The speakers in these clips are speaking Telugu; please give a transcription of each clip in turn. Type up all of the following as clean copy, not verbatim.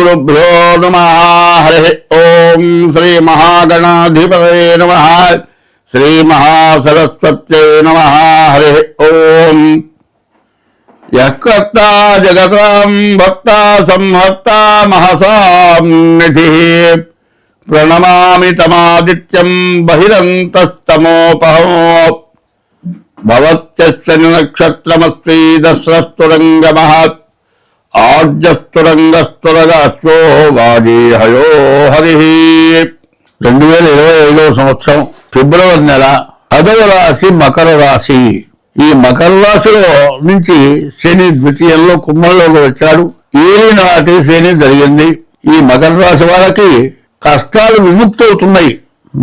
శ్రీగురుభ్యో నమః. హరి ఓం. శ్రీ మహాగణాధిపతయే నమః. శ్రీ మహాసరస్వత్యై నమః. హరి ఓం. యః కర్తా జగతాం భక్తా సంహర్తా మహసాం నిధిః ప్రణమామి తమాదిత్యం బహిరంతస్తమోపహం భవత్యస్య నక్షత్రమస్తి దస్రస్తురంగమః ఆర్జస్తురంగస్తురగాశ్వో వాజీహయో హరి. 2025 సంవత్సరం ఫిబ్రవరి నెల 10వ రాశి మకర రాశి. ఈ మకర రాశిలో నుంచి శని ద్వితీయంలో కుంభంలోకి వచ్చాడు. ఏలినాటి శని జరిగింది. ఈ మకర రాశి వాళ్ళకి కష్టాలు విముక్తి అవుతున్నాయి.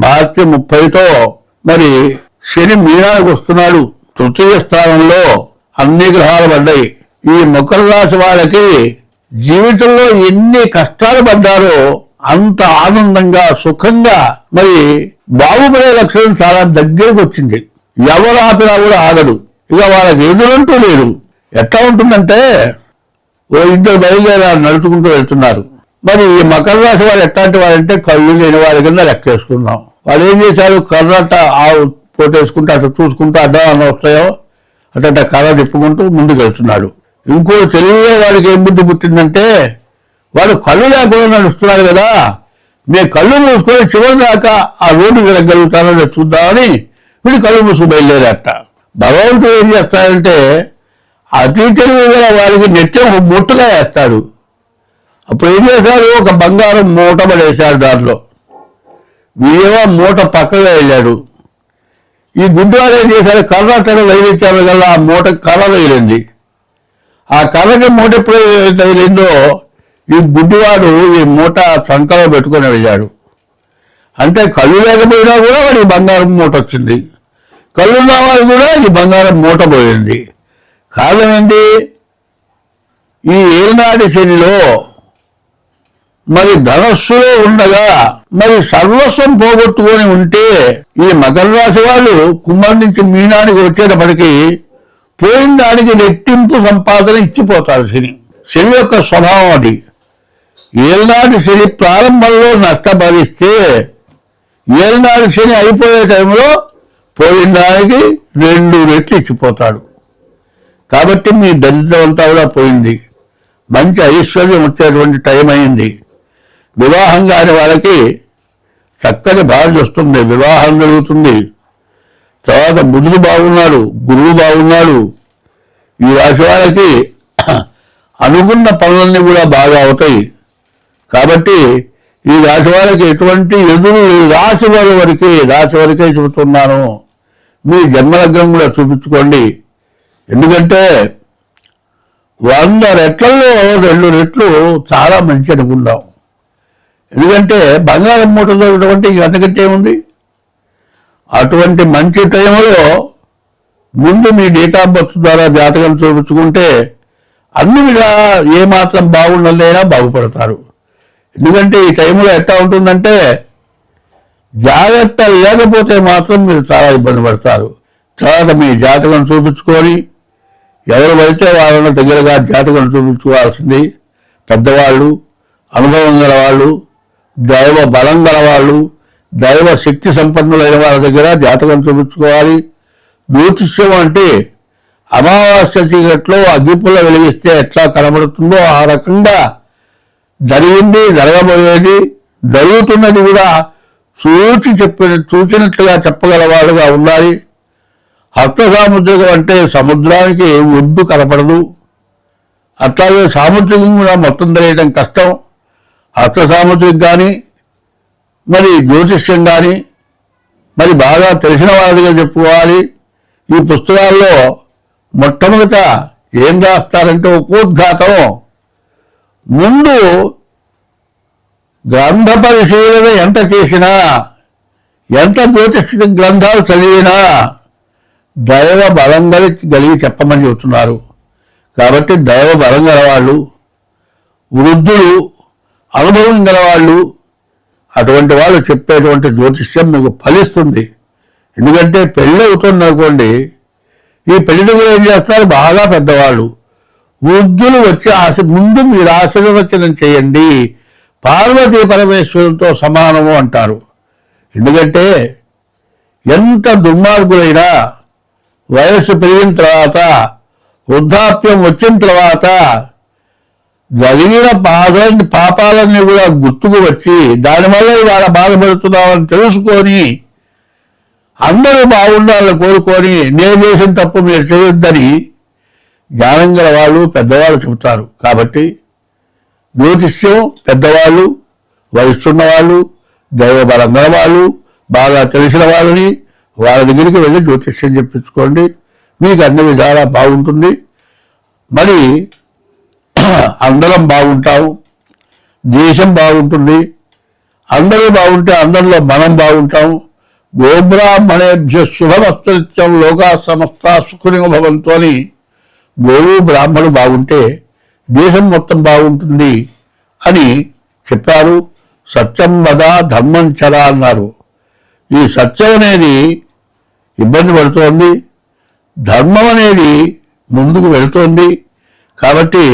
మార్చి 30తో మరి శని మీనానికి వస్తున్నాడు. తృతీయ స్థానంలో అన్ని గ్రహాలు పడ్డాయి. ఈ మకర రాశి వాళ్ళకి జీవితంలో ఎన్ని కష్టాలు పడ్డారో అంత ఆనందంగా సుఖంగా మరి బాగుపడే లక్షణం చాలా దగ్గరకు వచ్చింది. ఎవరు ఆపినా కూడా ఆగడు. ఇక వాళ్ళకి ఎదురంటూ లేదు. ఎట్లా ఉంటుందంటే ఓ ఇద్దరు బయలుదేరారు, నడుచుకుంటూ వెళ్తున్నారు. మరి ఈ మకర రాశి వాళ్ళు ఎట్లాంటి వాళ్ళంటే కళ్ళు లేని వారి కింద లెక్కేసుకున్నాం. వాళ్ళు ఏం చేశారు, కర్రట ఆవు పోటేసుకుంటూ అటు చూసుకుంటూ అడ్డం వస్తాయో అట్ట కర్ర తిప్పుకుంటూ ముందుకు వెళ్తున్నాడు. ఇంకో తెలియే వాడికి ఏం బుద్ధి పుట్టిందంటే వాడు కళ్ళు లేకుండా నడుస్తున్నాడు కదా, నేను కళ్ళు మూసుకొని చివరి దాకా ఆ రోడ్డు వెళ్ళగలుగుతానని చూద్దామని వీడు కళ్ళు మూసుకు బయలుదేరట. భగవంతుడు ఏం చేస్తాడంటే అతి తెలివి గల వారికి నిత్యం ముట్టగా వేస్తాడు. అప్పుడు ఏం చేశాడు, ఒక బంగారం మూట పడేశాడు. దాంట్లో వీడేమో మూట పక్కగా వెళ్ళాడు. ఈ గుడ్డివాడు ఏం చేశాడు, కర్ర తన వైరించాడు కదా, ఆ మూట కర్ర వేయలేంది. ఆ కర్రకి మూట ఎప్పుడు తగిలిందో ఈ గుడ్డివాడు ఈ మూట చంకలో పెట్టుకొని వెళ్ళాడు. అంటే కళ్ళు లేకపోయినా కూడా వాడి బంగారం మూట వచ్చింది. కళ్ళున్న వాడు కూడా ఈ బంగారం మూట పోయింది. కారణం ఏంటి, ఈ ఏనాటి శనిలో మరి ధనస్సులో ఉండగా మరి సర్వస్వం పోగొట్టుకొని ఉంటే ఈ మకర రాశి వాళ్ళు కుంభం నుంచి మీనానికి వచ్చేటప్పటికీ పోయిన దానికి రెట్టింపు సంపాదన ఇచ్చిపోతారు. శని యొక్క స్వభావం అది. ఏలనాటి శని ప్రారంభంలో నష్టపరిస్తే ఏలనాటి శని అయిపోయే టైంలో పోయిన దానికి 2 రెట్లు ఇచ్చిపోతాడు. కాబట్టి మీ దరిద్రం అంతా కూడా పోయింది. మంచి ఐశ్వర్యం వచ్చేటువంటి టైం అయింది. వివాహం కాని వాళ్ళకి చక్కని భార్య వస్తుంది, వివాహం జరుగుతుంది. తర్వాత బుధుడు బాగున్నాడు, గురువు బాగున్నాడు. ఈ రాశి వాళ్ళకి అనుకున్న పనులన్నీ కూడా బాగా అవుతాయి. కాబట్టి ఈ రాశి వాళ్ళకి ఎటువంటి ఎదురు రాశి వరకే చెబుతున్నాను. మీ జన్మలగ్నం కూడా చూపించుకోండి. ఎందుకంటే 100 రెట్లలో 2 రెట్లు చాలా మంచి అనుకుందాం. ఎందుకంటే బంగారం మూట దొరకటువంటి అంతకంటే ఉంది. అటువంటి మంచి టైంలో ముందు మీ డేట్ ఆఫ్ బర్త్ ద్వారా జాతకం చూపించుకుంటే అన్ని విధా ఏమాత్రం బాగుండలేనా బాగుపడతారు. ఎందుకంటే ఈ టైంలో ఎట్లా ఉంటుందంటే జాగ్రత్త లేకపోతే మాత్రం మీరు చాలా ఇబ్బంది పడతారు. తర్వాత మీ జాతకం చూపించుకొని ఎవరు పడితే వాళ్ళని దగ్గరగా జాతకం చూపించుకోవాల్సింది. పెద్దవాళ్ళు, అనుభవం గల వాళ్ళు, దైవ బలం గల వాళ్ళు, దైవ శక్తి సంపన్నులైన వాళ్ళ దగ్గర జాతకం చూపించుకోవాలి. జ్యోతిష్యం అంటే అమావాస్య చీకట్లో అగ్గిపుల్ల వెలిగిస్తే ఎట్లా కనబడుతుందో ఆ రకంగా జరిగింది, జరగబోయేది, జరుగుతున్నది కూడా చూచినట్లుగా చెప్పగల వాళ్ళుగా ఉండాలి. హస్త సాముద్రికం అంటే సముద్రానికి ఒడ్డు కనపడదు. అట్లాగే సాముద్రికం కూడా మొత్తం తెలియడం కష్టం. హస్త సాముద్రికం కానీ మరి జ్యోతిష్యం కానీ మరి బాగా తెలిసిన వాళ్ళగా చెప్పుకోవాలి. ఈ పుస్తకాల్లో మొట్టమొదట ఏం రాస్తారంటే ఉపోద్ఘాతం ముందు గ్రంథ పరిశీలన ఎంత చేసినా, ఎంత జ్యోతిష గ్రంథాలు చదివినా దైవ బలం కలిగి చెప్పమని చెబుతున్నారు. కాబట్టి దైవ బలం గలవాళ్ళు, వృద్ధులు, అనుభవం గలవాళ్ళు, అటువంటి వాళ్ళు చెప్పేటువంటి జ్యోతిష్యం మీకు ఫలిస్తుంది. ఎందుకంటే పెళ్ళి అవుతుంది అనుకోండి, ఈ పెళ్లి ఏం చేస్తారు, బాగా పెద్దవాళ్ళు వృద్ధులు వచ్చి ముందు మీరు ఆశీర్వచనం చేయండి, పార్వతీ పరమేశ్వరులతో సమానము అంటారు. ఎందుకంటే ఎంత దుర్మార్గులైనా వయస్సు పెరిగిన తర్వాత, వృద్ధాప్యం వచ్చిన తర్వాత జరిగిన పాపాలన్నీ కూడా గుర్తుకు వచ్చి దానివల్ల ఇవాళ బాధపడుతున్నామని తెలుసుకొని అందరూ బాగుండాలని కోరుకొని నేను చేసిన తప్పు మీరు చేయొద్దని జ్ఞానం గల వాళ్ళు పెద్దవాళ్ళు చెబుతారు. కాబట్టి జ్యోతిష్యం పెద్దవాళ్ళు, వయసున్న వాళ్ళు, దైవ బలం గల వాళ్ళు, బాగా తెలిసిన వాళ్ళని వాళ్ళ దగ్గరికి వెళ్ళి జ్యోతిష్యం చెప్పించుకోండి. మీకు అన్ని విధాలా బాగుంటుంది. మరి అందరం బాగుంటాం, దేశం బాగుంటుంది. అందరూ బాగుంటే అందరిలో మనం బాగుంటాం. గోబ్రాహ్మణేభ్య శుభమస్తు నిత్యం లోకా సమస్త సుఖినో భవంతు అని గోవు బ్రాహ్మణుడు బాగుంటే దేశం మొత్తం బాగుంటుంది అని చెప్పారు. సత్యం వద ధర్మం చర అన్నారు. ఈ సత్యం అనేది ఇబ్బంది పడుతోంది, ధర్మం అనేది ముందుకు వెళుతోంది. కాబట్టి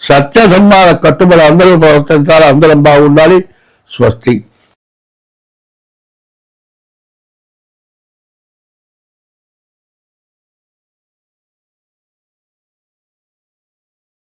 సత్య ధర్మాల కట్టుబడి అందరూ ప్రవర్తించాలి, అందరం బాగుండాలి. స్వస్తి.